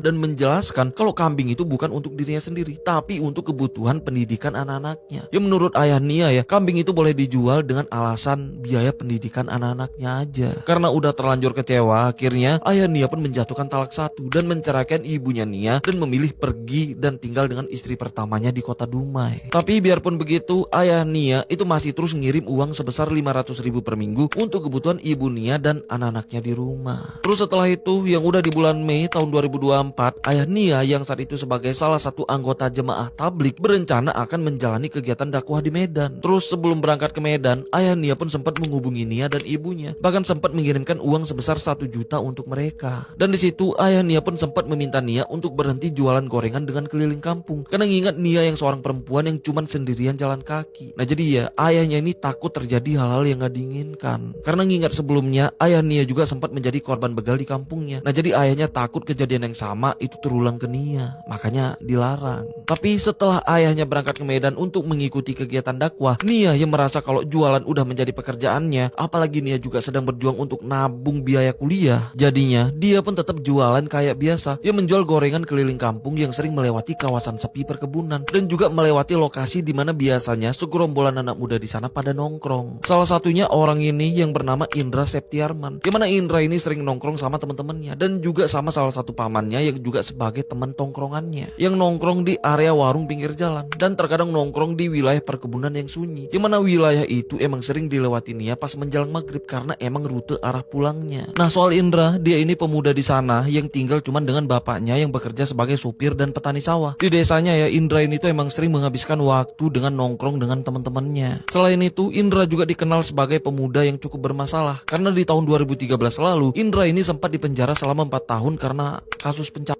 dan menjelaskan kalau kambing itu bukan untuk dirinya sendiri, tapi untuk kebutuhan pendidikan anak-anaknya. Ya menurut ayah Nia ya, kambing itu boleh dijual dengan alasan biaya pendidikan anak-anaknya aja. Karena udah terlanjur kecewa, akhirnya ayah Nia pun menjatuhkan talak 1 dan menceraikan ibunya Nia dan memilih pergi dan tinggal dengan istri pertamanya di kota Dumai. Tapi biarpun begitu, ayah Nia itu masih terus ngirim uang sebesar 500.000 per minggu untuk kebutuhan ibu Nia dan anak-anaknya di rumah. Terus setelah itu, yang udah di bulan Mei tahun 2024, ayah Nia yang saat itu sebagai salah satu anggota jemaah tablik berencana akan menjalani kegiatan dakwah di Medan. Terus sebelum berangkat ke Medan, ayah Nia pun sempat menghubungi Nia dan ibunya, bahkan sempat mengirimkan uang sebesar 1 juta untuk mereka. Dan di situ ayah Nia pun sempat meminta Nia untuk berhenti jualan gorengan dengan keliling kampung, karena ngingat Nia yang seorang perempuan yang cuman sendirian jalan kaki. Nah jadi ya, ayahnya ini takut terjadi hal-hal yang gak diinginkan, karena ngingat sebelumnya ayah Nia juga sempat menjadi korban begal di kampungnya. Nah jadi ayahnya takut kejadian yang sama itu terulang ke Nia, makanya dilarang. Tapi setelah ayahnya berangkat ke Medan untuk mengikuti kegiatan dakwah, Nia yang merasa kalau jualan udah menjadi pekerjaannya, apalagi Nia juga sedang berjuang untuk nabung biaya kuliah, jadinya dia pun tetap jualan kayak biasa. Ia menjual gorengan keliling kampung yang sering melewati kawasan sepi perkebunan dan juga melewati lokasi di mana biasanya segerombolan anak muda di sana pada nongkrong. Salah satunya orang ini yang bernama Indra Septiarman, di mana Indra ini sering nongkrong sama teman-temannya dan juga sama salah satu pamannya yang juga sebagai teman tongkrongannya, yang nongkrong di area warung pinggir jalan dan terkadang nongkrong di wilayah perkebunan yang sunyi, di mana wilayah itu emang sering dilewati Nia pas menjelang maghrib karena emang rute arah pulangnya. Nah soal Indra, dia ini pemuda di sana yang tinggal cuman dengan bapaknya yang bekerja sebagai supir dan petani sawah. Di desanya ya, Indra ini tuh emang sering menghabiskan waktu dengan nongkrong dengan teman-temannya. Selain itu, Indra juga dikenal sebagai pemuda yang cukup bermasalah, karena di tahun 2013 lalu Indra ini sempat dipenjara selama 4 tahun karena kasus pencabulan.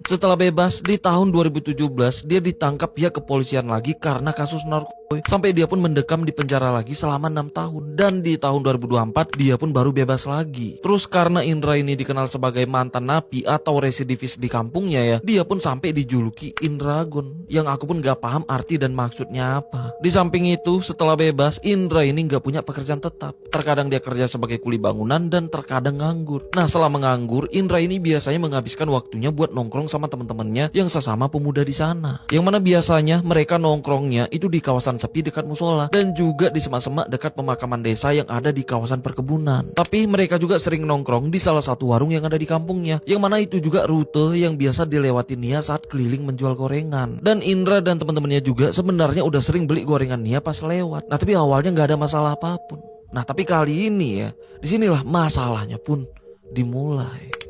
Setelah bebas di tahun 2017, dia ditangkap pihak kepolisian lagi karena kasus narkoba, sampai dia pun mendekam di penjara lagi selama 6 tahun. Dan di tahun 2024 dia pun baru bebas lagi. Terus karena Indra ini dikenal sebagai mantan napi atau residivis di kampungnya ya, dia pun sampai dijuluki Indragon, yang aku pun gak paham arti dan maksudnya apa. Di samping itu, setelah bebas, Indra ini gak punya pekerjaan tetap. Terkadang dia kerja sebagai kuli bangunan dan terkadang nganggur. Nah selama nganggur, Indra ini biasanya menghabiskan waktunya buat nongkrong sama teman-temannya yang sesama pemuda di sana. Yang mana biasanya mereka nongkrongnya itu di kawasan sepi dekat musola dan juga di semak-semak dekat pemakaman desa yang ada di kawasan perkebunan. Tapi mereka juga sering nongkrong di salah satu warung yang ada di kampungnya, yang mana itu juga rute yang biasa dilewati Nia saat keliling menjual gorengan. Dan Indra dan teman-temannya juga sebenarnya udah sering beli gorengan Nia pas lewat. Nah tapi awalnya nggak ada masalah apapun. Nah tapi kali ini ya, disinilah masalahnya pun dimulai.